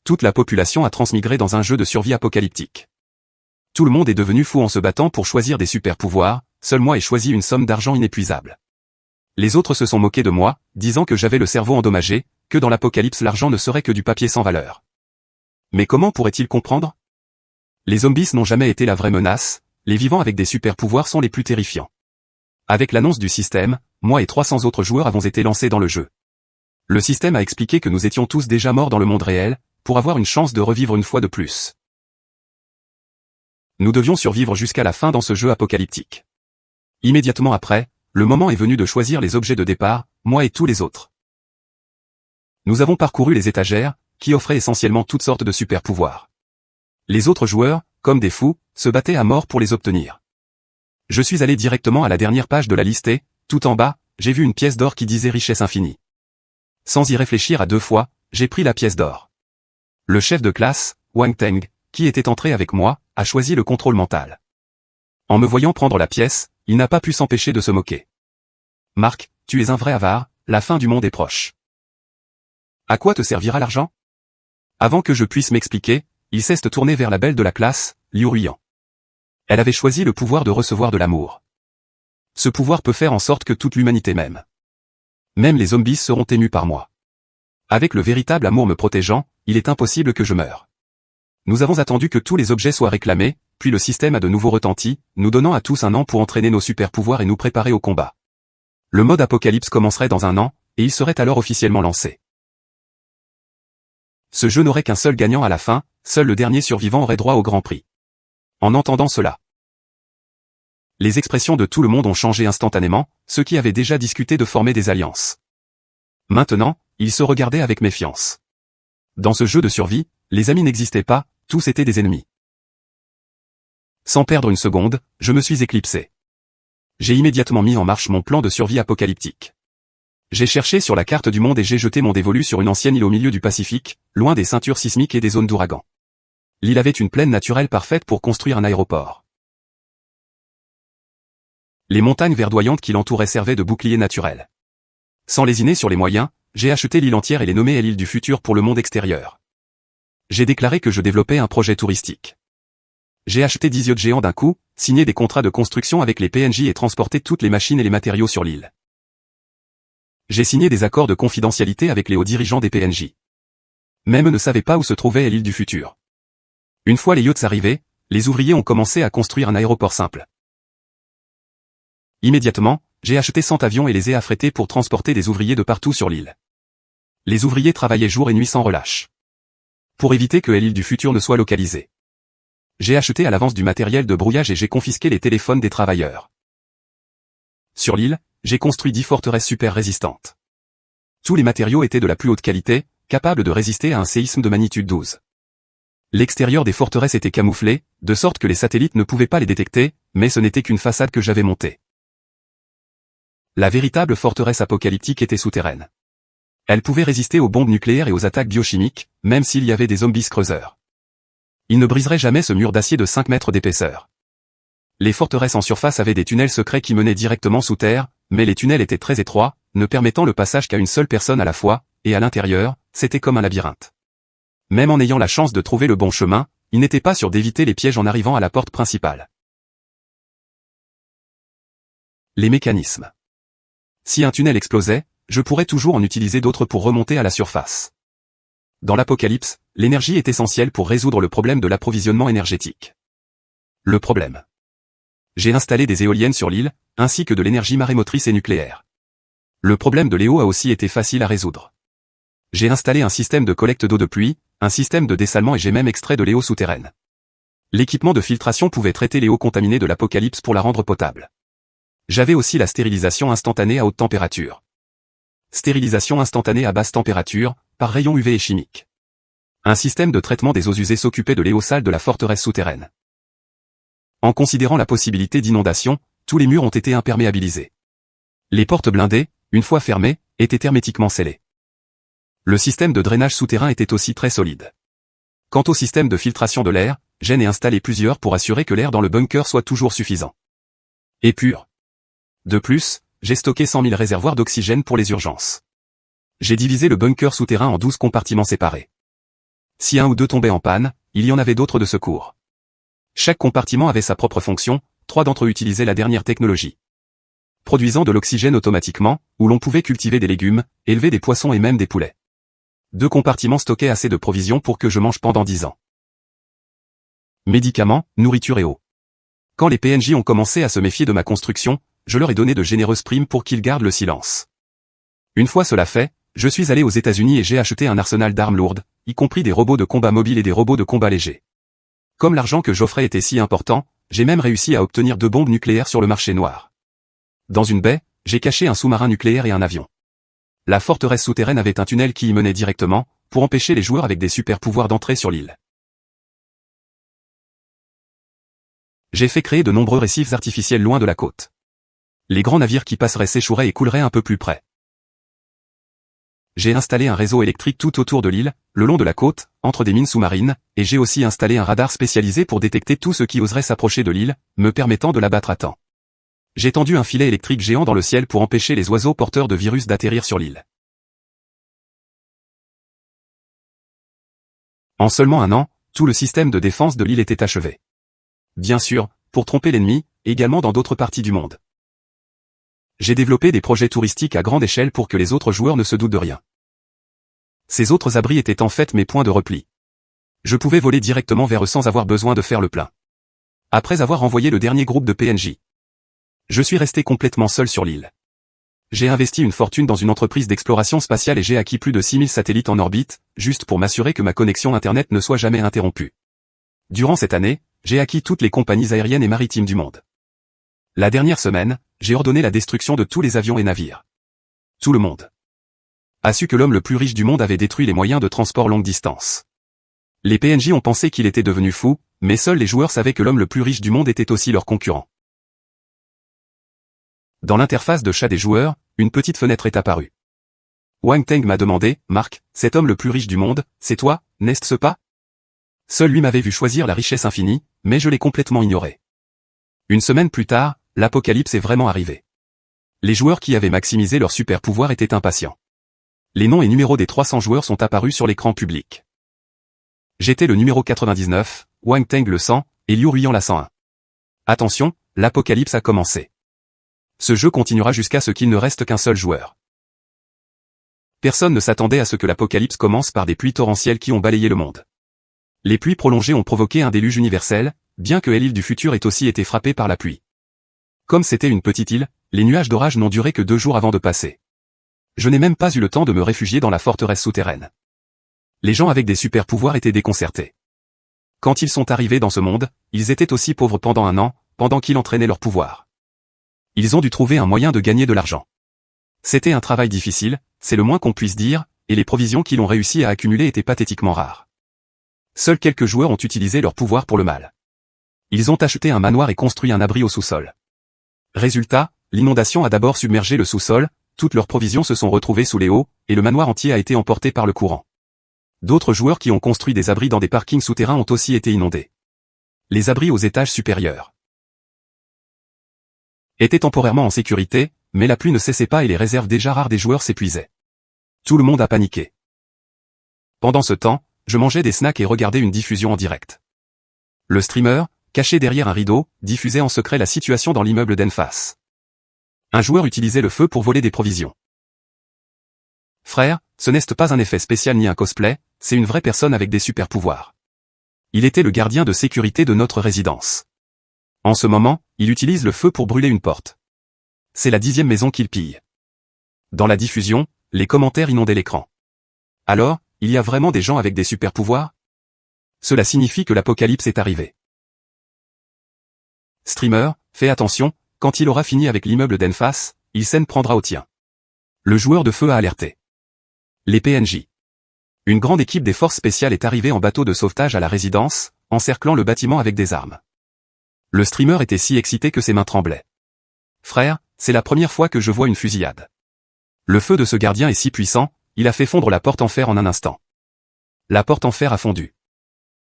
toute la population a transmigré dans un jeu de survie apocalyptique. Tout le monde est devenu fou en se battant pour choisir des super-pouvoirs, seul moi ai choisi une somme d'argent inépuisable. Les autres se sont moqués de moi, disant que j'avais le cerveau endommagé, que dans l'apocalypse l'argent ne serait que du papier sans valeur. Mais comment pourraient-ils comprendre? Les zombies n'ont jamais été la vraie menace, les vivants avec des super-pouvoirs sont les plus terrifiants. Avec l'annonce du système, moi et 300 autres joueurs avons été lancés dans le jeu. Le système a expliqué que nous étions tous déjà morts dans le monde réel, pour avoir une chance de revivre une fois de plus. Nous devions survivre jusqu'à la fin dans ce jeu apocalyptique. Immédiatement après, le moment est venu de choisir les objets de départ, moi et tous les autres. Nous avons parcouru les étagères, qui offraient essentiellement toutes sortes de super-pouvoirs. Les autres joueurs, comme des fous, se battaient à mort pour les obtenir. Je suis allé directement à la dernière page de la liste et, tout en bas, j'ai vu une pièce d'or qui disait richesse infinie. Sans y réfléchir à deux fois, j'ai pris la pièce d'or. Le chef de classe, Wang Teng, qui était entré avec moi, a choisi le contrôle mental. En me voyant prendre la pièce, il n'a pas pu s'empêcher de se moquer. Marc, tu es un vrai avare, la fin du monde est proche. À quoi te servira l'argent? Avant que je puisse m'expliquer, il s'est tourné vers la belle de la classe, Liu Ruiyan. Elle avait choisi le pouvoir de recevoir de l'amour. Ce pouvoir peut faire en sorte que toute l'humanité m'aime. Même les zombies seront émus par moi. Avec le véritable amour me protégeant, il est impossible que je meure. Nous avons attendu que tous les objets soient réclamés, puis le système a de nouveau retenti, nous donnant à tous un an pour entraîner nos super-pouvoirs et nous préparer au combat. Le mode apocalypse commencerait dans un an, et il serait alors officiellement lancé. Ce jeu n'aurait qu'un seul gagnant à la fin, seul le dernier survivant aurait droit au grand prix. En entendant cela, les expressions de tout le monde ont changé instantanément, ceux qui avaient déjà discuté de former des alliances. Maintenant, ils se regardaient avec méfiance. Dans ce jeu de survie, les amis n'existaient pas, tous étaient des ennemis. Sans perdre une seconde, je me suis éclipsé. J'ai immédiatement mis en marche mon plan de survie apocalyptique. J'ai cherché sur la carte du monde et j'ai jeté mon dévolu sur une ancienne île au milieu du Pacifique, loin des ceintures sismiques et des zones d'ouragan. L'île avait une plaine naturelle parfaite pour construire un aéroport. Les montagnes verdoyantes qui l'entouraient servaient de bouclier naturel. Sans lésiner sur les moyens, j'ai acheté l'île entière et l'ai nommée l'île du futur pour le monde extérieur. J'ai déclaré que je développais un projet touristique. J'ai acheté 10 yachts géants d'un coup, signé des contrats de construction avec les PNJ et transporté toutes les machines et les matériaux sur l'île. J'ai signé des accords de confidentialité avec les hauts dirigeants des PNJ. Même eux ne savaient pas où se trouvait l'île du futur. Une fois les yachts arrivés, les ouvriers ont commencé à construire un aéroport simple. Immédiatement, j'ai acheté 100 avions et les ai affrétés pour transporter des ouvriers de partout sur l'île. Les ouvriers travaillaient jour et nuit sans relâche. Pour éviter que l'île du futur ne soit localisée. J'ai acheté à l'avance du matériel de brouillage et j'ai confisqué les téléphones des travailleurs. Sur l'île, j'ai construit 10 forteresses super résistantes. Tous les matériaux étaient de la plus haute qualité, capables de résister à un séisme de magnitude 12. L'extérieur des forteresses était camouflé, de sorte que les satellites ne pouvaient pas les détecter, mais ce n'était qu'une façade que j'avais montée. La véritable forteresse apocalyptique était souterraine. Elle pouvait résister aux bombes nucléaires et aux attaques biochimiques, même s'il y avait des zombies creuseurs. Ils ne briseraient jamais ce mur d'acier de 5 mètres d'épaisseur. Les forteresses en surface avaient des tunnels secrets qui menaient directement sous terre, mais les tunnels étaient très étroits, ne permettant le passage qu'à une seule personne à la fois, et à l'intérieur, c'était comme un labyrinthe. Même en ayant la chance de trouver le bon chemin, il n'était pas sûr d'éviter les pièges en arrivant à la porte principale. Les mécanismes. Si un tunnel explosait, je pourrais toujours en utiliser d'autres pour remonter à la surface. Dans l'apocalypse, l'énergie est essentielle pour résoudre le problème de l'approvisionnement énergétique. Le problème. J'ai installé des éoliennes sur l'île, ainsi que de l'énergie marémotrice et nucléaire. Le problème de l'eau a aussi été facile à résoudre. J'ai installé un système de collecte d'eau de pluie, un système de dessalement et j'ai même extrait de l'eau souterraine. L'équipement de filtration pouvait traiter l'eau contaminée de l'apocalypse pour la rendre potable. J'avais aussi la stérilisation instantanée à haute température. Stérilisation instantanée à basse température, par rayons UV et chimiques. Un système de traitement des eaux usées s'occupait de l'eau sale de la forteresse souterraine. En considérant la possibilité d'inondation, tous les murs ont été imperméabilisés. Les portes blindées, une fois fermées, étaient hermétiquement scellées. Le système de drainage souterrain était aussi très solide. Quant au système de filtration de l'air, j'en ai installé plusieurs pour assurer que l'air dans le bunker soit toujours suffisant. Et pur. De plus, j'ai stocké 100 000 réservoirs d'oxygène pour les urgences. J'ai divisé le bunker souterrain en 12 compartiments séparés. Si un ou deux tombaient en panne, il y en avait d'autres de secours. Chaque compartiment avait sa propre fonction, 3 d'entre eux utilisaient la dernière technologie. Produisant de l'oxygène automatiquement, où l'on pouvait cultiver des légumes, élever des poissons et même des poulets. 2 compartiments stockaient assez de provisions pour que je mange pendant 10 ans. Médicaments, nourriture et eau. Quand les PNJ ont commencé à se méfier de ma construction, je leur ai donné de généreuses primes pour qu'ils gardent le silence. Une fois cela fait, je suis allé aux États-Unis et j'ai acheté un arsenal d'armes lourdes, y compris des robots de combat mobiles et des robots de combat légers. Comme l'argent que j'offrais était si important, j'ai même réussi à obtenir 2 bombes nucléaires sur le marché noir. Dans une baie, j'ai caché un sous-marin nucléaire et un avion. La forteresse souterraine avait un tunnel qui y menait directement, pour empêcher les joueurs avec des super pouvoirs d'entrer sur l'île. J'ai fait créer de nombreux récifs artificiels loin de la côte. Les grands navires qui passeraient s'échoueraient et couleraient un peu plus près. J'ai installé un réseau électrique tout autour de l'île, le long de la côte, entre des mines sous-marines, et j'ai aussi installé un radar spécialisé pour détecter tout ce qui oserait s'approcher de l'île, me permettant de l'abattre à temps. J'ai tendu un filet électrique géant dans le ciel pour empêcher les oiseaux porteurs de virus d'atterrir sur l'île. En seulement un an, tout le système de défense de l'île était achevé. Bien sûr, pour tromper l'ennemi, également dans d'autres parties du monde. J'ai développé des projets touristiques à grande échelle pour que les autres joueurs ne se doutent de rien. Ces autres abris étaient en fait mes points de repli. Je pouvais voler directement vers eux sans avoir besoin de faire le plein. Après avoir envoyé le dernier groupe de PNJ, je suis resté complètement seul sur l'île. J'ai investi une fortune dans une entreprise d'exploration spatiale et j'ai acquis plus de 6000 satellites en orbite, juste pour m'assurer que ma connexion Internet ne soit jamais interrompue. Durant cette année, j'ai acquis toutes les compagnies aériennes et maritimes du monde. La dernière semaine, j'ai ordonné la destruction de tous les avions et navires. Tout le monde a su que l'homme le plus riche du monde avait détruit les moyens de transport longue distance. Les PNJ ont pensé qu'il était devenu fou, mais seuls les joueurs savaient que l'homme le plus riche du monde était aussi leur concurrent. Dans l'interface de chat des joueurs, une petite fenêtre est apparue. Wang Teng m'a demandé, « Marc, cet homme le plus riche du monde, c'est toi, n'est-ce pas ?» Seul lui m'avait vu choisir la richesse infinie, mais je l'ai complètement ignoré. Une semaine plus tard, l'apocalypse est vraiment arrivé. Les joueurs qui avaient maximisé leur super pouvoir étaient impatients. Les noms et numéros des 300 joueurs sont apparus sur l'écran public. J'étais le numéro 99, Wang Teng le 100, et Liu Ruiyan la 101. Attention, l'apocalypse a commencé. Ce jeu continuera jusqu'à ce qu'il ne reste qu'un seul joueur. Personne ne s'attendait à ce que l'apocalypse commence par des pluies torrentielles qui ont balayé le monde. Les pluies prolongées ont provoqué un déluge universel, bien que l'île du futur ait aussi été frappée par la pluie. Comme c'était une petite île, les nuages d'orage n'ont duré que 2 jours avant de passer. Je n'ai même pas eu le temps de me réfugier dans la forteresse souterraine. Les gens avec des super pouvoirs étaient déconcertés. Quand ils sont arrivés dans ce monde, ils étaient aussi pauvres pendant un an, pendant qu'ils entraînaient leur pouvoir. Ils ont dû trouver un moyen de gagner de l'argent. C'était un travail difficile, c'est le moins qu'on puisse dire, et les provisions qu'ils ont réussi à accumuler étaient pathétiquement rares. Seuls quelques joueurs ont utilisé leur pouvoir pour le mal. Ils ont acheté un manoir et construit un abri au sous-sol. Résultat, l'inondation a d'abord submergé le sous-sol, toutes leurs provisions se sont retrouvées sous les hauts, et le manoir entier a été emporté par le courant. D'autres joueurs qui ont construit des abris dans des parkings souterrains ont aussi été inondés. Les abris aux étages supérieurs étaient temporairement en sécurité, mais la pluie ne cessait pas et les réserves déjà rares des joueurs s'épuisaient. Tout le monde a paniqué. Pendant ce temps, je mangeais des snacks et regardais une diffusion en direct. Le streamer, caché derrière un rideau, diffusait en secret la situation dans l'immeuble d'en face. Un joueur utilisait le feu pour voler des provisions. Frère, ce n'est pas un effet spécial ni un cosplay, c'est une vraie personne avec des super pouvoirs. Il était le gardien de sécurité de notre résidence. En ce moment, il utilise le feu pour brûler une porte. C'est la 10e maison qu'il pille. Dans la diffusion, les commentaires inondaient l'écran. Alors, il y a vraiment des gens avec des super pouvoirs? Cela signifie que l'apocalypse est arrivé. Streamer, fais attention, quand il aura fini avec l'immeuble d'en face, il s'en prendra au tien. Le joueur de feu a alerté. Les PNJ. Une grande équipe des forces spéciales est arrivée en bateau de sauvetage à la résidence, encerclant le bâtiment avec des armes. Le streamer était si excité que ses mains tremblaient. Frère, c'est la première fois que je vois une fusillade. Le feu de ce gardien est si puissant, il a fait fondre la porte en fer en un instant. La porte en fer a fondu.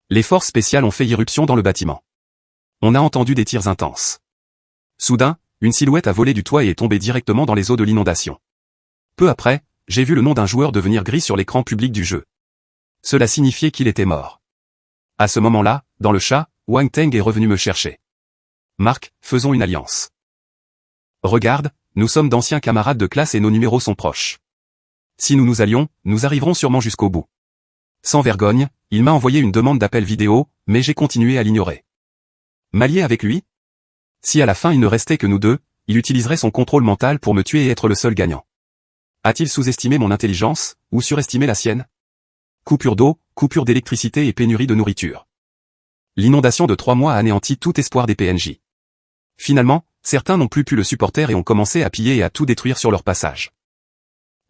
Les forces spéciales ont fait irruption dans le bâtiment. On a entendu des tirs intenses. Soudain, une silhouette a volé du toit et est tombée directement dans les eaux de l'inondation. Peu après, j'ai vu le nom d'un joueur devenir gris sur l'écran public du jeu. Cela signifiait qu'il était mort. À ce moment-là, dans le chat, Wang Teng est revenu me chercher. Marc, faisons une alliance. Regarde, nous sommes d'anciens camarades de classe et nos numéros sont proches. Si nous nous allions, nous arriverons sûrement jusqu'au bout. Sans vergogne, il m'a envoyé une demande d'appel vidéo, mais j'ai continué à l'ignorer. M'allier avec lui? Si à la fin il ne restait que nous deux, il utiliserait son contrôle mental pour me tuer et être le seul gagnant. A-t-il sous-estimé mon intelligence, ou surestimé la sienne? Coupure d'eau, coupure d'électricité et pénurie de nourriture. L'inondation de 3 mois a anéanti tout espoir des PNJ. Finalement, certains n'ont plus pu le supporter et ont commencé à piller et à tout détruire sur leur passage.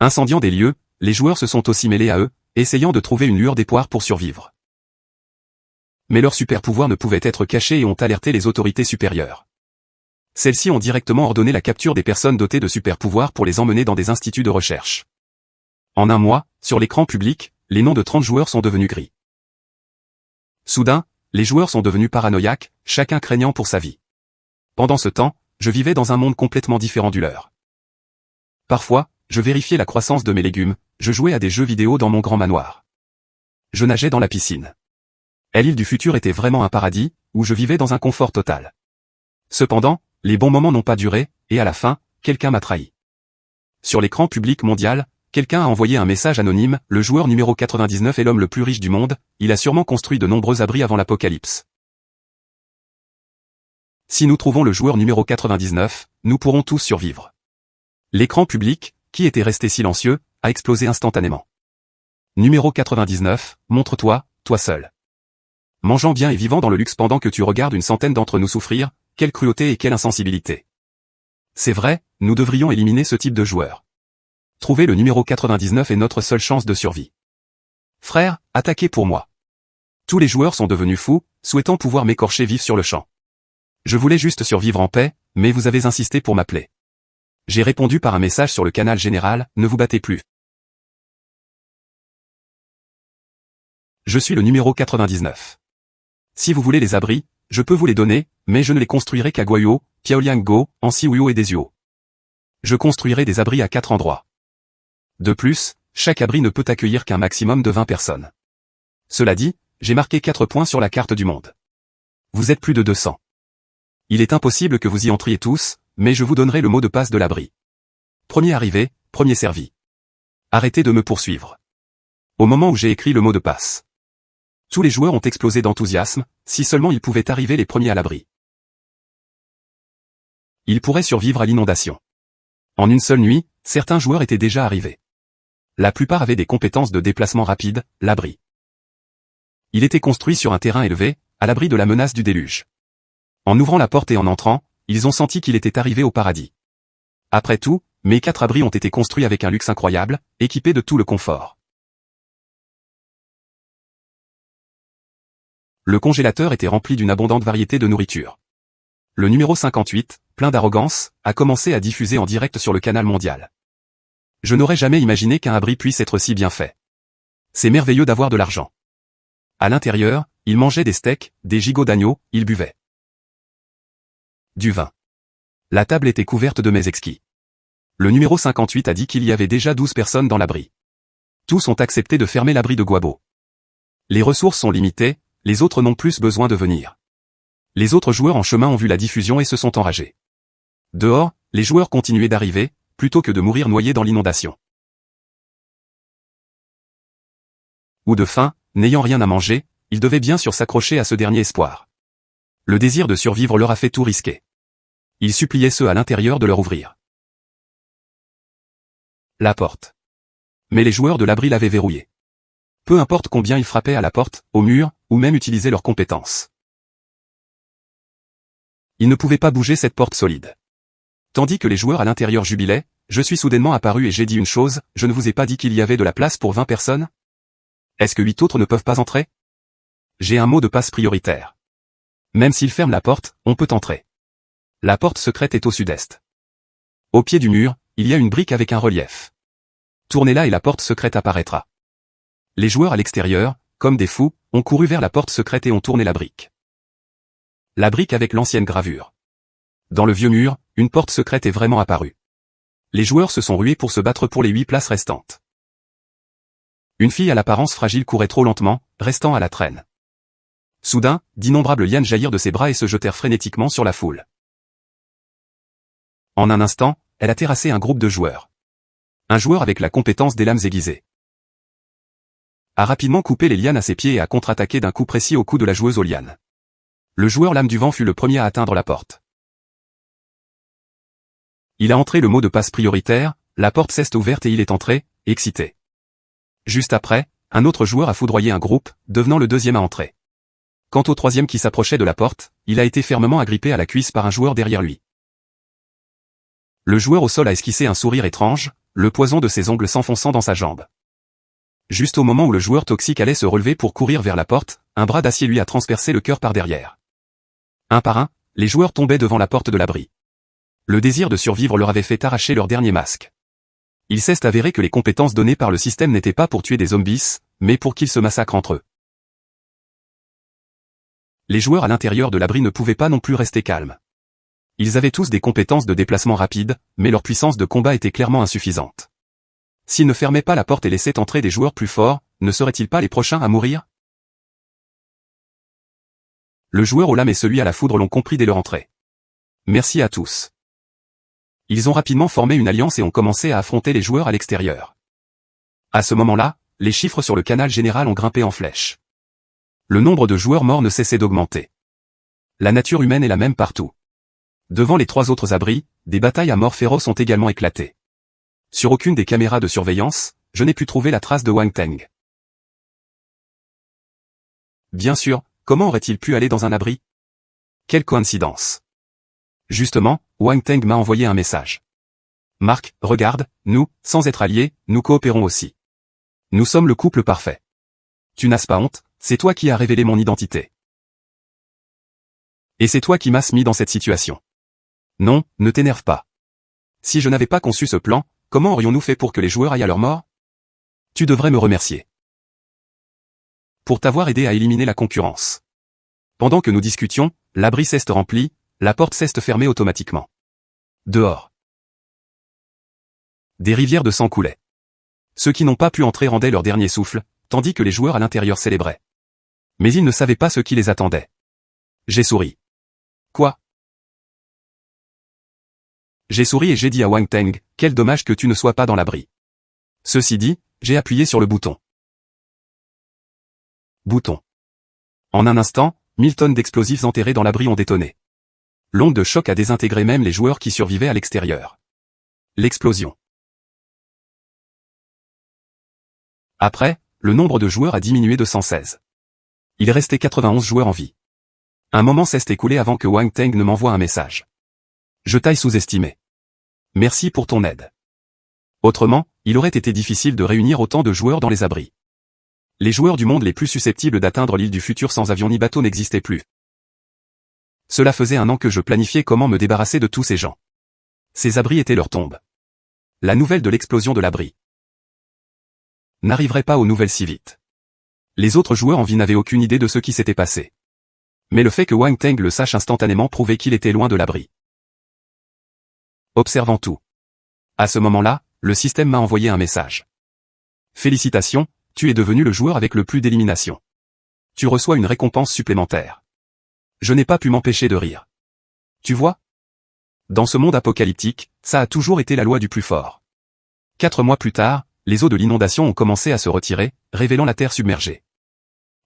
Incendiant des lieux, les joueurs se sont aussi mêlés à eux, essayant de trouver une lueur d'espoir pour survivre. Mais leurs super-pouvoirs ne pouvaient être cachés et ont alerté les autorités supérieures. Celles-ci ont directement ordonné la capture des personnes dotées de super-pouvoirs pour les emmener dans des instituts de recherche. En un mois, sur l'écran public, les noms de 30 joueurs sont devenus gris. Soudain, les joueurs sont devenus paranoïaques, chacun craignant pour sa vie. Pendant ce temps, je vivais dans un monde complètement différent du leur. Parfois, je vérifiais la croissance de mes légumes, je jouais à des jeux vidéo dans mon grand manoir. Je nageais dans la piscine. L'île du futur était vraiment un paradis, où je vivais dans un confort total. Cependant, les bons moments n'ont pas duré, et à la fin, quelqu'un m'a trahi. Sur l'écran public mondial, quelqu'un a envoyé un message anonyme, le joueur numéro 99 est l'homme le plus riche du monde, il a sûrement construit de nombreux abris avant l'apocalypse. Si nous trouvons le joueur numéro 99, nous pourrons tous survivre. L'écran public, qui était resté silencieux, a explosé instantanément. Numéro 99, montre-toi, toi seul. Mangeant bien et vivant dans le luxe pendant que tu regardes une centaine d'entre nous souffrir, quelle cruauté et quelle insensibilité. C'est vrai, nous devrions éliminer ce type de joueur. Trouver le numéro 99 est notre seule chance de survie. Frère, attaquez pour moi. Tous les joueurs sont devenus fous, souhaitant pouvoir m'écorcher vif sur le champ. Je voulais juste survivre en paix, mais vous avez insisté pour m'appeler. J'ai répondu par un message sur le canal général, ne vous battez plus. Je suis le numéro 99. Si vous voulez les abris, je peux vous les donner, mais je ne les construirai qu'à Guayou, Piaoliang-go, Ansi-Wuyo et Desio. Je construirai des abris à 4 endroits. De plus, chaque abri ne peut accueillir qu'un maximum de 20 personnes. Cela dit, j'ai marqué 4 points sur la carte du monde. Vous êtes plus de 200. Il est impossible que vous y entriez tous, mais je vous donnerai le mot de passe de l'abri. Premier arrivé, premier servi. Arrêtez de me poursuivre. Au moment où j'ai écrit le mot de passe, tous les joueurs ont explosé d'enthousiasme, si seulement ils pouvaient arriver les premiers à l'abri. Ils pourraient survivre à l'inondation. En une seule nuit, certains joueurs étaient déjà arrivés. La plupart avaient des compétences de déplacement rapide, l'abri. Il était construit sur un terrain élevé, à l'abri de la menace du déluge. En ouvrant la porte et en entrant, ils ont senti qu'il était arrivé au paradis. Après tout, mes 4 abris ont été construits avec un luxe incroyable, équipés de tout le confort. Le congélateur était rempli d'une abondante variété de nourriture. Le numéro 58, plein d'arrogance, a commencé à diffuser en direct sur le canal mondial. Je n'aurais jamais imaginé qu'un abri puisse être si bien fait. C'est merveilleux d'avoir de l'argent. À l'intérieur, il mangeait des steaks, des gigots d'agneau, il buvait du vin. La table était couverte de mets exquis. Le numéro 58 a dit qu'il y avait déjà 12 personnes dans l'abri. Tous ont accepté de fermer l'abri de Guabo. Les ressources sont limitées, les autres n'ont plus besoin de venir. Les autres joueurs en chemin ont vu la diffusion et se sont enragés. Dehors, les joueurs continuaient d'arriver, plutôt que de mourir noyés dans l'inondation. Ou de faim, n'ayant rien à manger, ils devaient bien sûr s'accrocher à ce dernier espoir. Le désir de survivre leur a fait tout risquer. Ils suppliaient ceux à l'intérieur de leur ouvrir la porte. Mais les joueurs de l'abri l'avaient verrouillée. Peu importe combien ils frappaient à la porte, au mur, ou même utilisaient leurs compétences. Ils ne pouvaient pas bouger cette porte solide. Tandis que les joueurs à l'intérieur jubilaient, je suis soudainement apparu et j'ai dit une chose, je ne vous ai pas dit qu'il y avait de la place pour 20 personnes? Est-ce que 8 autres ne peuvent pas entrer? J'ai un mot de passe prioritaire. Même s'ils ferment la porte, on peut entrer. La porte secrète est au sud-est. Au pied du mur, il y a une brique avec un relief. Tournez-la et la porte secrète apparaîtra. Les joueurs à l'extérieur, comme des fous, ont couru vers la porte secrète et ont tourné la brique. La brique avec l'ancienne gravure. Dans le vieux mur, une porte secrète est vraiment apparue. Les joueurs se sont rués pour se battre pour les 8 places restantes. Une fille à l'apparence fragile courait trop lentement, restant à la traîne. Soudain, d'innombrables lianes jaillirent de ses bras et se jetèrent frénétiquement sur la foule. En un instant, elle a terrassé un groupe de joueurs. Un joueur avec la compétence des lames aiguisées a rapidement coupé les lianes à ses pieds et a contre-attaqué d'un coup précis au cou de la joueuse aux lianes. Le joueur lame du vent fut le premier à atteindre la porte. Il a entré le mot de passe prioritaire, la porte s'est ouverte et il est entré, excité. Juste après, un autre joueur a foudroyé un groupe, devenant le deuxième à entrer. Quant au troisième qui s'approchait de la porte, il a été fermement agrippé à la cuisse par un joueur derrière lui. Le joueur au sol a esquissé un sourire étrange, le poison de ses ongles s'enfonçant dans sa jambe. Juste au moment où le joueur toxique allait se relever pour courir vers la porte, un bras d'acier lui a transpercé le cœur par derrière. Un par un, les joueurs tombaient devant la porte de l'abri. Le désir de survivre leur avait fait arracher leur dernier masque. Il s'est avéré que les compétences données par le système n'étaient pas pour tuer des zombies, mais pour qu'ils se massacrent entre eux. Les joueurs à l'intérieur de l'abri ne pouvaient pas non plus rester calmes. Ils avaient tous des compétences de déplacement rapide, mais leur puissance de combat était clairement insuffisante. S'ils ne fermaient pas la porte et laissaient entrer des joueurs plus forts, ne seraient-ils pas les prochains à mourir? Le joueur aux lames et celui à la foudre l'ont compris dès leur entrée. Merci à tous. Ils ont rapidement formé une alliance et ont commencé à affronter les joueurs à l'extérieur. À ce moment-là, les chiffres sur le canal général ont grimpé en flèche. Le nombre de joueurs morts ne cessait d'augmenter. La nature humaine est la même partout. Devant les trois autres abris, des batailles à mort féroces ont également éclaté. Sur aucune des caméras de surveillance, je n'ai pu trouver la trace de Wang Teng. Bien sûr, comment aurait-il pu aller dans un abri? Quelle coïncidence. Justement, Wang Teng m'a envoyé un message. Marc, regarde, nous, sans être alliés, nous coopérons aussi. Nous sommes le couple parfait. Tu n'as pas honte, c'est toi qui as révélé mon identité. Et c'est toi qui m'as mis dans cette situation. Non, ne t'énerve pas. Si je n'avais pas conçu ce plan, comment aurions-nous fait pour que les joueurs aillent à leur mort? Tu devrais me remercier. Pour t'avoir aidé à éliminer la concurrence. Pendant que nous discutions, l'abri s'est rempli, la porte s'est fermée automatiquement. Dehors. Des rivières de sang coulaient. Ceux qui n'ont pas pu entrer rendaient leur dernier souffle, tandis que les joueurs à l'intérieur célébraient. Mais ils ne savaient pas ce qui les attendait. J'ai souri. Quoi? J'ai souri et j'ai dit à Wang Teng, quel dommage que tu ne sois pas dans l'abri. Ceci dit, j'ai appuyé sur le bouton. Bouton. En un instant, 1000 tonnes d'explosifs enterrés dans l'abri ont détonné. L'onde de choc a désintégré même les joueurs qui survivaient à l'extérieur. L'explosion. Après, le nombre de joueurs a diminué de 116. Il restait 91 joueurs en vie. Un moment s'est écoulé avant que Wang Teng ne m'envoie un message. Je t'ai sous-estimé. Merci pour ton aide. Autrement, il aurait été difficile de réunir autant de joueurs dans les abris. Les joueurs du monde les plus susceptibles d'atteindre l'île du futur sans avion ni bateau n'existaient plus. Cela faisait 1 an que je planifiais comment me débarrasser de tous ces gens. Ces abris étaient leur tombe. La nouvelle de l'explosion de l'abri n'arriverait pas aux nouvelles si vite. Les autres joueurs en vie n'avaient aucune idée de ce qui s'était passé. Mais le fait que Wang Teng le sache instantanément prouvait qu'il était loin de l'abri. Observant tout. À ce moment-là, le système m'a envoyé un message. Félicitations, tu es devenu le joueur avec le plus d'éliminations. Tu reçois une récompense supplémentaire. Je n'ai pas pu m'empêcher de rire. Tu vois? Dans ce monde apocalyptique, ça a toujours été la loi du plus fort. 4 mois plus tard, les eaux de l'inondation ont commencé à se retirer, révélant la terre submergée.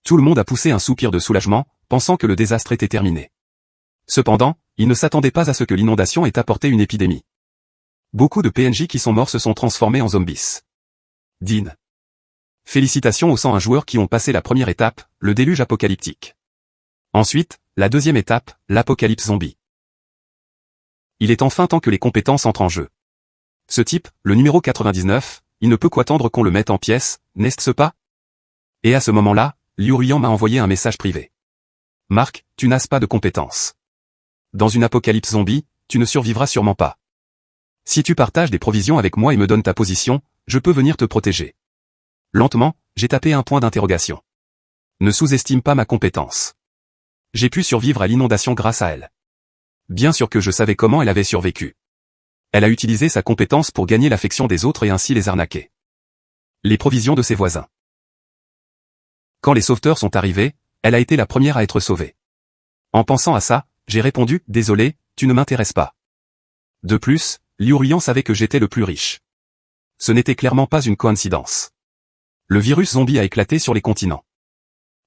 Tout le monde a poussé un soupir de soulagement, pensant que le désastre était terminé. Cependant, ils ne s'attendaient pas à ce que l'inondation ait apporté une épidémie. Beaucoup de PNJ qui sont morts se sont transformés en zombies. Dean. Félicitations aux 101 joueurs qui ont passé la première étape, le déluge apocalyptique. Ensuite, la deuxième étape, l'apocalypse zombie. Il est enfin temps que les compétences entrent en jeu. Ce type, le numéro 99, il ne peut qu'attendre qu'on le mette en pièces, n'est-ce pas? Et à ce moment-là, Liu Ruyan m'a envoyé un message privé. Marc, tu n'as pas de compétences. Dans une apocalypse zombie, tu ne survivras sûrement pas. Si tu partages des provisions avec moi et me donnes ta position, je peux venir te protéger. Lentement, j'ai tapé un point d'interrogation. Ne sous-estime pas ma compétence. J'ai pu survivre à l'inondation grâce à elle. Bien sûr que je savais comment elle avait survécu. Elle a utilisé sa compétence pour gagner l'affection des autres et ainsi les arnaquer. Les provisions de ses voisins. Quand les sauveteurs sont arrivés, elle a été la première à être sauvée. En pensant à ça, j'ai répondu, désolé, tu ne m'intéresses pas. De plus, Liu Ruiyan savait que j'étais le plus riche. Ce n'était clairement pas une coïncidence. Le virus zombie a éclaté sur les continents.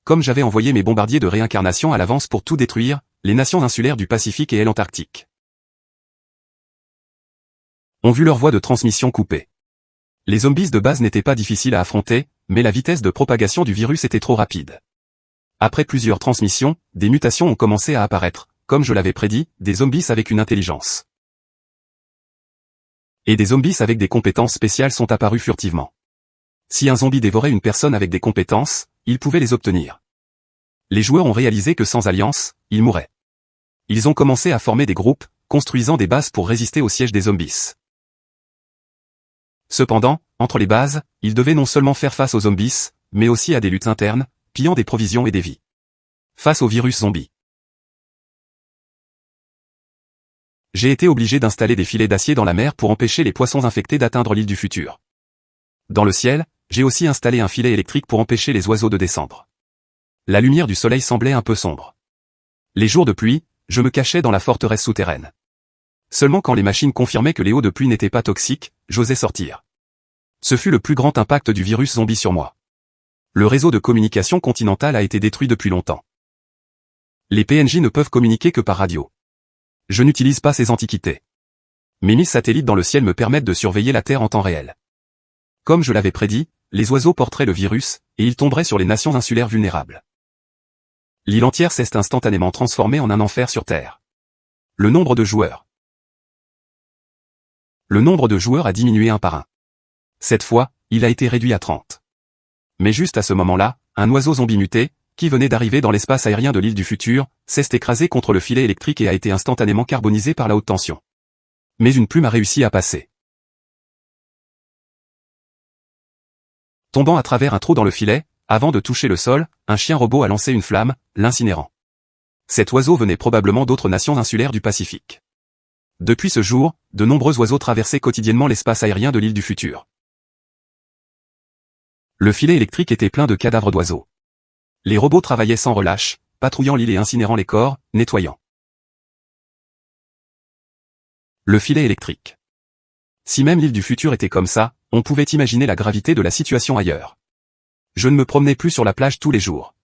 Comme j'avais envoyé mes bombardiers de réincarnation à l'avance pour tout détruire, les nations insulaires du Pacifique et l'Antarctique ont vu leur voie de transmission coupée. Les zombies de base n'étaient pas difficiles à affronter, mais la vitesse de propagation du virus était trop rapide. Après plusieurs transmissions, des mutations ont commencé à apparaître, comme je l'avais prédit, des zombies avec une intelligence. Et des zombies avec des compétences spéciales sont apparus furtivement. Si un zombie dévorait une personne avec des compétences, il pouvait les obtenir. Les joueurs ont réalisé que sans alliance, ils mourraient. Ils ont commencé à former des groupes, construisant des bases pour résister au siège des zombies. Cependant, entre les bases, ils devaient non seulement faire face aux zombies, mais aussi à des luttes internes, pillant des provisions et des vies. Face au virus zombie. J'ai été obligé d'installer des filets d'acier dans la mer pour empêcher les poissons infectés d'atteindre l'île du futur. Dans le ciel, j'ai aussi installé un filet électrique pour empêcher les oiseaux de descendre. La lumière du soleil semblait un peu sombre. Les jours de pluie, je me cachais dans la forteresse souterraine. Seulement quand les machines confirmaient que les eaux de pluie n'étaient pas toxiques, j'osais sortir. Ce fut le plus grand impact du virus zombie sur moi. Le réseau de communication continentale a été détruit depuis longtemps. Les PNJ ne peuvent communiquer que par radio. Je n'utilise pas ces antiquités. Mes mises satellites dans le ciel me permettent de surveiller la Terre en temps réel. Comme je l'avais prédit, les oiseaux porteraient le virus, et ils tomberaient sur les nations insulaires vulnérables. L'île entière s'est instantanément transformée en un enfer sur Terre. Le nombre de joueurs a diminué un par un. Cette fois, il a été réduit à 30. Mais juste à ce moment-là, un oiseau zombie muté, qui venait d'arriver dans l'espace aérien de l'île du futur, s'est écrasé contre le filet électrique et a été instantanément carbonisé par la haute tension. Mais une plume a réussi à passer. Tombant à travers un trou dans le filet, avant de toucher le sol, un chien robot a lancé une flamme, l'incinérant. Cet oiseau venait probablement d'autres nations insulaires du Pacifique. Depuis ce jour, de nombreux oiseaux traversaient quotidiennement l'espace aérien de l'île du futur. Le filet électrique était plein de cadavres d'oiseaux. Les robots travaillaient sans relâche, patrouillant l'île et incinérant les corps, nettoyant. Le filet électrique. Si même l'île du futur était comme ça, on pouvait imaginer la gravité de la situation ailleurs. Je ne me promenais plus sur la plage tous les jours.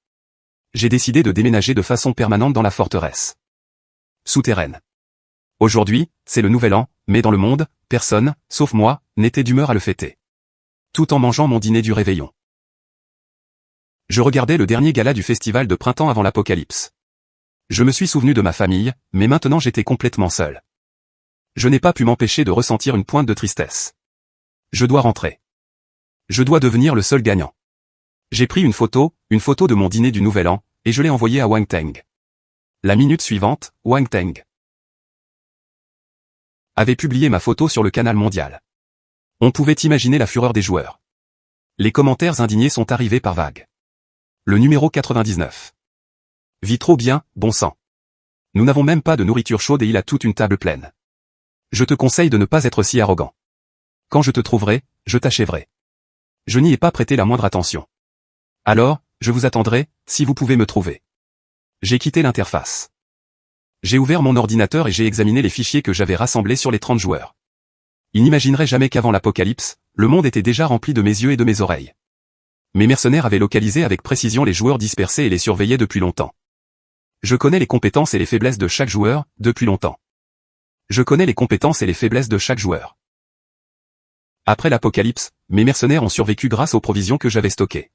J'ai décidé de déménager de façon permanente dans la forteresse souterraine. Aujourd'hui, c'est le nouvel an, mais dans le monde, personne, sauf moi, n'était d'humeur à le fêter. Tout en mangeant mon dîner du réveillon. Je regardais le dernier gala du festival de printemps avant l'apocalypse. Je me suis souvenu de ma famille, mais maintenant j'étais complètement seul. Je n'ai pas pu m'empêcher de ressentir une pointe de tristesse. Je dois rentrer. Je dois devenir le seul gagnant. J'ai pris une photo de mon dîner du Nouvel An, et je l'ai envoyée à Wang Teng. La minute suivante, Wang Teng avait publié ma photo sur le canal mondial. On pouvait imaginer la fureur des joueurs. Les commentaires indignés sont arrivés par vagues. Le numéro 99. Vis trop bien, bon sang. Nous n'avons même pas de nourriture chaude et il a toute une table pleine. Je te conseille de ne pas être si arrogant. Quand je te trouverai, je t'achèverai. Je n'y ai pas prêté la moindre attention. Alors, je vous attendrai, si vous pouvez me trouver. J'ai quitté l'interface. J'ai ouvert mon ordinateur et j'ai examiné les fichiers que j'avais rassemblés sur les 30 joueurs. Il n'imaginerait jamais qu'avant l'apocalypse, le monde était déjà rempli de mes yeux et de mes oreilles. Mes mercenaires avaient localisé avec précision les joueurs dispersés et les surveillaient depuis longtemps. Je connais les compétences et les faiblesses de chaque joueur, depuis longtemps. Je connais les compétences et les faiblesses de chaque joueur. Après l'apocalypse, mes mercenaires ont survécu grâce aux provisions que j'avais stockées.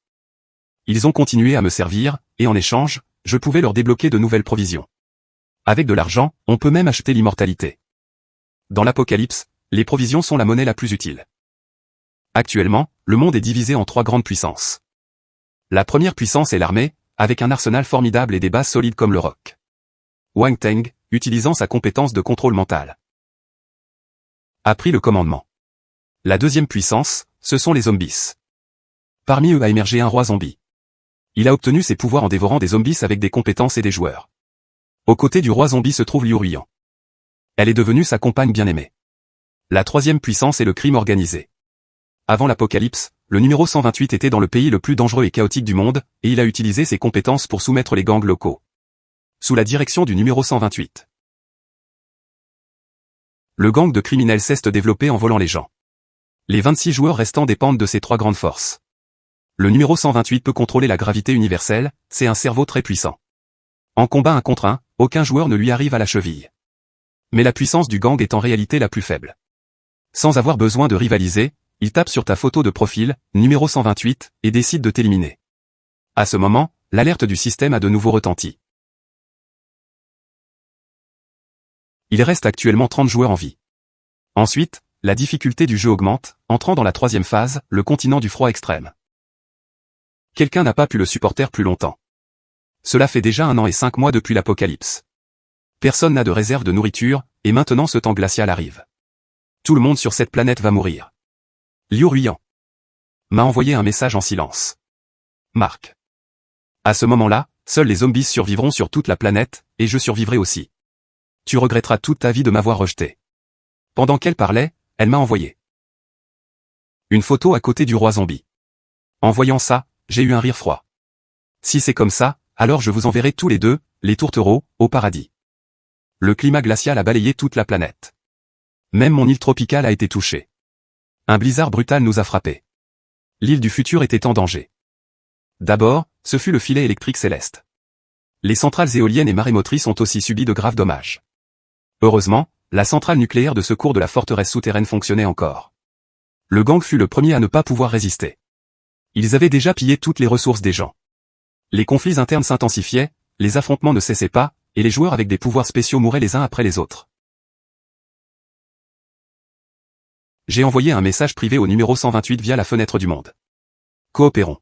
Ils ont continué à me servir, et en échange, je pouvais leur débloquer de nouvelles provisions. Avec de l'argent, on peut même acheter l'immortalité. Dans l'apocalypse, les provisions sont la monnaie la plus utile. Actuellement, le monde est divisé en 3 grandes puissances. La première puissance est l'armée, avec un arsenal formidable et des bases solides comme le roc. Wang Teng, utilisant sa compétence de contrôle mental, a pris le commandement. La deuxième puissance, ce sont les zombies. Parmi eux a émergé un roi zombie. Il a obtenu ses pouvoirs en dévorant des zombies avec des compétences et des joueurs. Aux côtés du roi zombie se trouve Liu Ruiyan. Elle est devenue sa compagne bien-aimée. La troisième puissance est le crime organisé. Avant l'apocalypse, le numéro 128 était dans le pays le plus dangereux et chaotique du monde, et il a utilisé ses compétences pour soumettre les gangs locaux. Sous la direction du numéro 128. Le gang de criminels s'est développé en volant les gens. Les 26 joueurs restants dépendent de ces trois grandes forces. Le numéro 128 peut contrôler la gravité universelle, c'est un cerveau très puissant. En combat 1 contre 1, aucun joueur ne lui arrive à la cheville. Mais la puissance du gang est en réalité la plus faible. Sans avoir besoin de rivaliser, il tape sur ta photo de profil, numéro 128, et décide de t'éliminer. À ce moment, l'alerte du système a de nouveau retenti. Il reste actuellement 30 joueurs en vie. Ensuite, la difficulté du jeu augmente, entrant dans la troisième phase, le continent du froid extrême. Quelqu'un n'a pas pu le supporter plus longtemps. Cela fait déjà 1 an et 5 mois depuis l'apocalypse. Personne n'a de réserve de nourriture, et maintenant ce temps glacial arrive. Tout le monde sur cette planète va mourir. Liu Ruiyan m'a envoyé un message en silence. Marc. À ce moment-là, seuls les zombies survivront sur toute la planète, et je survivrai aussi. Tu regretteras toute ta vie de m'avoir rejeté. Pendant qu'elle parlait, elle m'a envoyé une photo à côté du roi zombie. En voyant ça, j'ai eu un rire froid. Si c'est comme ça, alors je vous enverrai tous les deux, les tourtereaux, au paradis. Le climat glacial a balayé toute la planète. Même mon île tropicale a été touchée. Un blizzard brutal nous a frappés. L'île du futur était en danger. D'abord, ce fut le filet électrique céleste. Les centrales éoliennes et marémotrices ont aussi subi de graves dommages. Heureusement, la centrale nucléaire de secours de la forteresse souterraine fonctionnait encore. Le gang fut le premier à ne pas pouvoir résister. Ils avaient déjà pillé toutes les ressources des gens. Les conflits internes s'intensifiaient, les affrontements ne cessaient pas, et les joueurs avec des pouvoirs spéciaux mouraient les uns après les autres. J'ai envoyé un message privé au numéro 128 via la fenêtre du monde. Coopérons.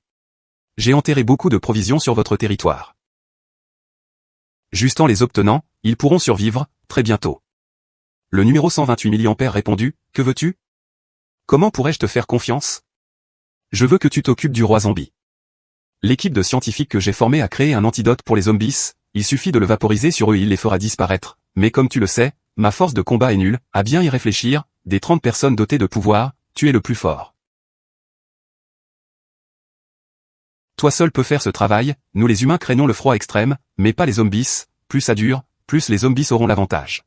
J'ai enterré beaucoup de provisions sur votre territoire. Juste en les obtenant, ils pourront survivre, très bientôt. Le numéro 128 mA répondu, que veux-tu? Comment pourrais-je te faire confiance? Je veux que tu t'occupes du roi zombie. L'équipe de scientifiques que j'ai formée a créé un antidote pour les zombies, il suffit de le vaporiser sur eux et il les fera disparaître, mais comme tu le sais, ma force de combat est nulle, à bien y réfléchir, des 30 personnes dotées de pouvoir, tu es le plus fort. Toi seul peux faire ce travail, nous les humains craignons le froid extrême, mais pas les zombies, plus ça dure, plus les zombies auront l'avantage.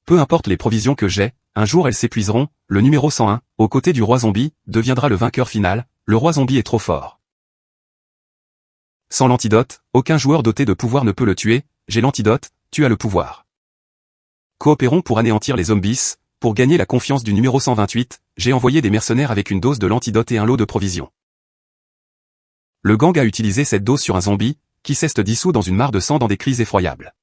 Peu importe les provisions que j'ai, un jour elles s'épuiseront, le numéro 101, aux côtés du roi zombie, deviendra le vainqueur final, le roi zombie est trop fort. Sans l'antidote, aucun joueur doté de pouvoir ne peut le tuer, j'ai l'antidote, tu as le pouvoir. Coopérons pour anéantir les zombies, pour gagner la confiance du numéro 128, j'ai envoyé des mercenaires avec une dose de l'antidote et un lot de provisions. Le gang a utilisé cette dose sur un zombie, qui s'est dissous dans une mare de sang dans des cris effroyables.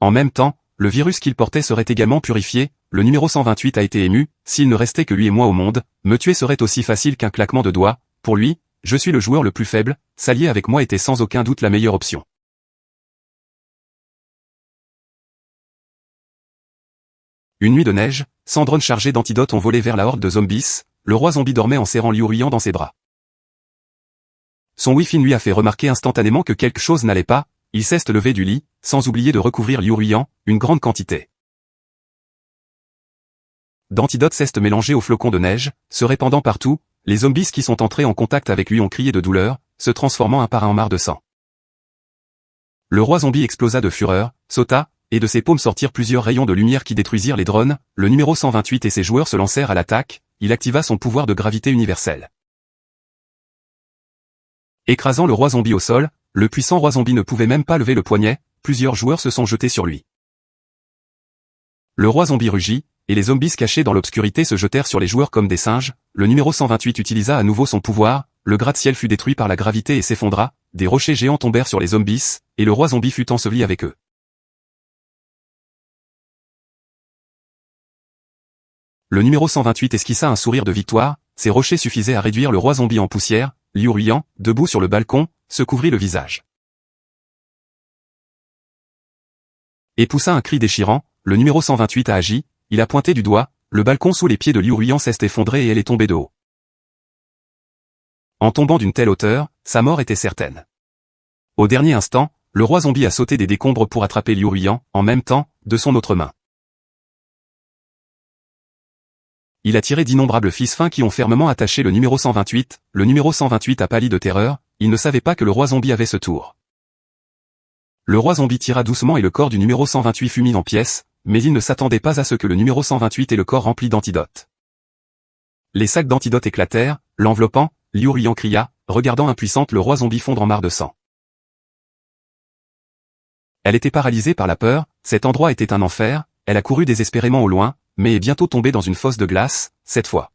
En même temps, le virus qu'il portait serait également purifié, le numéro 128 a été ému, s'il ne restait que lui et moi au monde, me tuer serait aussi facile qu'un claquement de doigts, pour lui, je suis le joueur le plus faible, s'allier avec moi était sans aucun doute la meilleure option. Une nuit de neige, 100 drones chargés d'antidotes ont volé vers la horde de zombies, le roi zombie dormait en serrant Liu Ruiyan dans ses bras. Son Wi-Fi lui a fait remarquer instantanément que quelque chose n'allait pas, il s'est levé du lit, sans oublier de recouvrir Liu Ruiyan, une grande quantité d'antidote s'est mélangé aux flocons de neige, se répandant partout, les zombies qui sont entrés en contact avec lui ont crié de douleur, se transformant un par un en mare de sang. Le roi zombie explosa de fureur, sauta, et de ses paumes sortirent plusieurs rayons de lumière qui détruisirent les drones, le numéro 128 et ses joueurs se lancèrent à l'attaque, il activa son pouvoir de gravité universelle. Écrasant le roi zombie au sol, le puissant roi zombie ne pouvait même pas lever le poignet, plusieurs joueurs se sont jetés sur lui. Le roi zombie rugit, et les zombies cachés dans l'obscurité se jetèrent sur les joueurs comme des singes, le numéro 128 utilisa à nouveau son pouvoir, le gratte-ciel fut détruit par la gravité et s'effondra, des rochers géants tombèrent sur les zombies, et le roi zombie fut enseveli avec eux. Le numéro 128 esquissa un sourire de victoire, ces rochers suffisaient à réduire le roi zombie en poussière, Liu Ruiyan, debout sur le balcon, se couvrit le visage. Et poussa un cri déchirant, le numéro 128 a agi, il a pointé du doigt, le balcon sous les pieds de Liu Ruiyan s'est effondré et elle est tombée de haut. En tombant d'une telle hauteur, sa mort était certaine. Au dernier instant, le roi zombie a sauté des décombres pour attraper Liu Ruiyan, en même temps, de son autre main. il a tiré d'innombrables fils fins qui ont fermement attaché le numéro 128, le numéro 128 a pâli de terreur, il ne savait pas que le roi zombie avait ce tour. Le roi zombie tira doucement et le corps du numéro 128 fut mis en pièces, mais il ne s'attendait pas à ce que le numéro 128 ait le corps rempli d'antidotes. Les sacs d'antidotes éclatèrent, l'enveloppant, Liu Ruian cria, regardant impuissante le roi zombie fondre en mare de sang. Elle était paralysée par la peur, cet endroit était un enfer, elle a couru désespérément au loin, mais est bientôt tombée dans une fosse de glace, cette fois.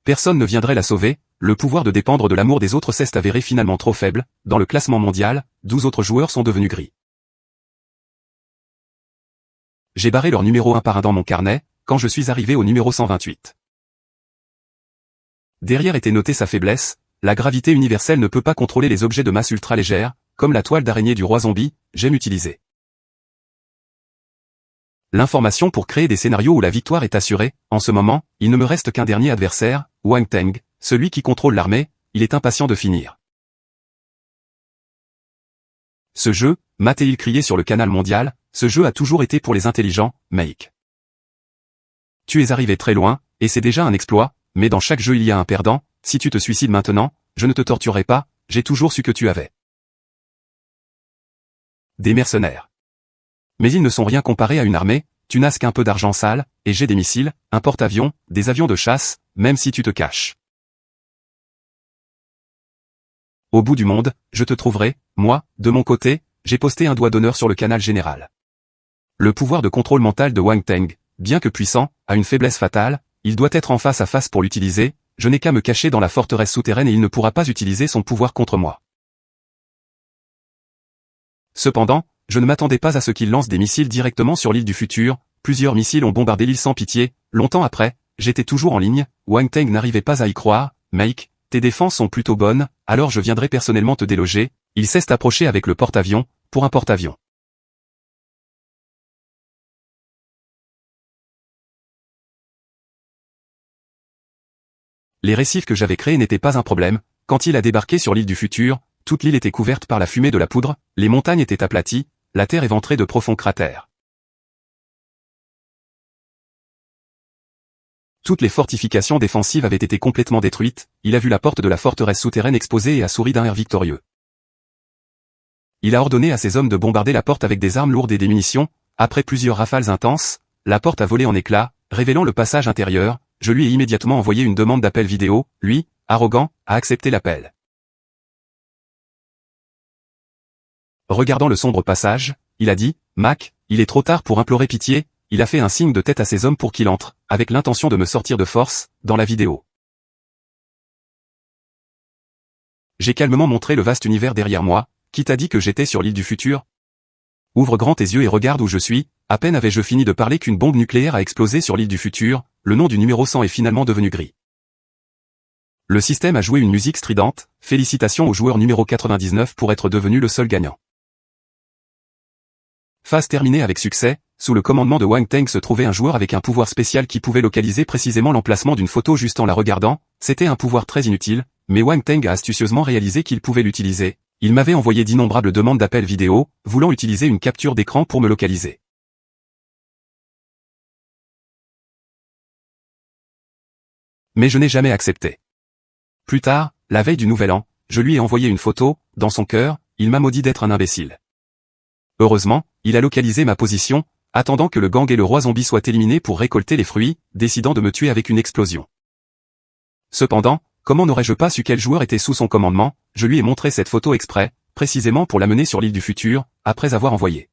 Personne ne viendrait la sauver, le pouvoir de dépendre de l'amour des autres s'est avéré finalement trop faible, dans le classement mondial, 12 autres joueurs sont devenus gris. J'ai barré leur numéro 1 par un dans mon carnet, quand je suis arrivé au numéro 128. Derrière était notée sa faiblesse, la gravité universelle ne peut pas contrôler les objets de masse ultra légère, comme la toile d'araignée du roi zombie, j'aime utiliser. L'information pour créer des scénarios où la victoire est assurée, en ce moment, il ne me reste qu'un dernier adversaire, Wang Teng, celui qui contrôle l'armée, il est impatient de finir. Ce jeu, m'a-t-il crié sur le canal mondial, ce jeu a toujours été pour les intelligents, Make. Tu es arrivé très loin, et c'est déjà un exploit, mais dans chaque jeu il y a un perdant, si tu te suicides maintenant, je ne te torturerai pas, j'ai toujours su que tu avais des mercenaires. Mais ils ne sont rien comparés à une armée, tu n'as qu'un peu d'argent sale, et j'ai des missiles, un porte-avions, des avions de chasse, même si tu te caches. Au bout du monde, je te trouverai, moi, de mon côté, j'ai posté un doigt d'honneur sur le canal général. Le pouvoir de contrôle mental de Wang Teng, bien que puissant, a une faiblesse fatale, il doit être en face à face pour l'utiliser, je n'ai qu'à me cacher dans la forteresse souterraine et il ne pourra pas utiliser son pouvoir contre moi. Cependant, je ne m'attendais pas à ce qu'il lance des missiles directement sur l'île du futur, plusieurs missiles ont bombardé l'île sans pitié, longtemps après, j'étais toujours en ligne, Wang Teng n'arrivait pas à y croire, Mike, tes défenses sont plutôt bonnes, alors je viendrai personnellement te déloger, il s'est approché avec le porte-avions, pour un porte-avions. Les récifs que j'avais créés n'étaient pas un problème, quand il a débarqué sur l'île du futur, toute l'île était couverte par la fumée de la poudre, les montagnes étaient aplaties, la terre éventrée de profonds cratères. Toutes les fortifications défensives avaient été complètement détruites, il a vu la porte de la forteresse souterraine exposée et a souri d'un air victorieux. Il a ordonné à ses hommes de bombarder la porte avec des armes lourdes et des munitions, après plusieurs rafales intenses, la porte a volé en éclats, révélant le passage intérieur, je lui ai immédiatement envoyé une demande d'appel vidéo, lui, arrogant, a accepté l'appel. Regardant le sombre passage, il a dit, Mac, il est trop tard pour implorer pitié, il a fait un signe de tête à ses hommes pour qu'il entre, avec l'intention de me sortir de force, dans la vidéo. J'ai calmement montré le vaste univers derrière moi, qui t'a dit que j'étais sur l'île du futur? Ouvre grand tes yeux et regarde où je suis, à peine avais-je fini de parler qu'une bombe nucléaire a explosé sur l'île du futur, le nom du numéro 100 est finalement devenu gris. Le système a joué une musique stridente, félicitations au joueur numéro 99 pour être devenu le seul gagnant. Phase terminée avec succès, sous le commandement de Wang Teng se trouvait un joueur avec un pouvoir spécial qui pouvait localiser précisément l'emplacement d'une photo juste en la regardant, c'était un pouvoir très inutile, mais Wang Teng a astucieusement réalisé qu'il pouvait l'utiliser, il m'avait envoyé d'innombrables demandes d'appel vidéo, voulant utiliser une capture d'écran pour me localiser. Mais je n'ai jamais accepté. Plus tard, la veille du Nouvel An, je lui ai envoyé une photo, dans son cœur, il m'a maudit d'être un imbécile. Heureusement, il a localisé ma position, attendant que le gang et le roi zombie soient éliminés pour récolter les fruits, décidant de me tuer avec une explosion. Cependant, comment n'aurais-je pas su quel joueur était sous son commandement, je lui ai montré cette photo exprès, précisément pour l'amener sur l'île du futur, après avoir envoyé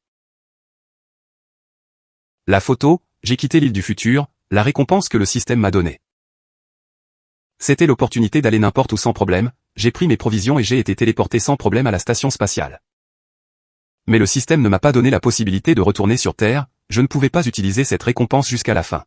la photo, j'ai quitté l'île du futur, la récompense que le système m'a donnée. C'était l'opportunité d'aller n'importe où sans problème, j'ai pris mes provisions et j'ai été téléporté sans problème à la station spatiale. Mais le système ne m'a pas donné la possibilité de retourner sur Terre, je ne pouvais pas utiliser cette récompense jusqu'à la fin.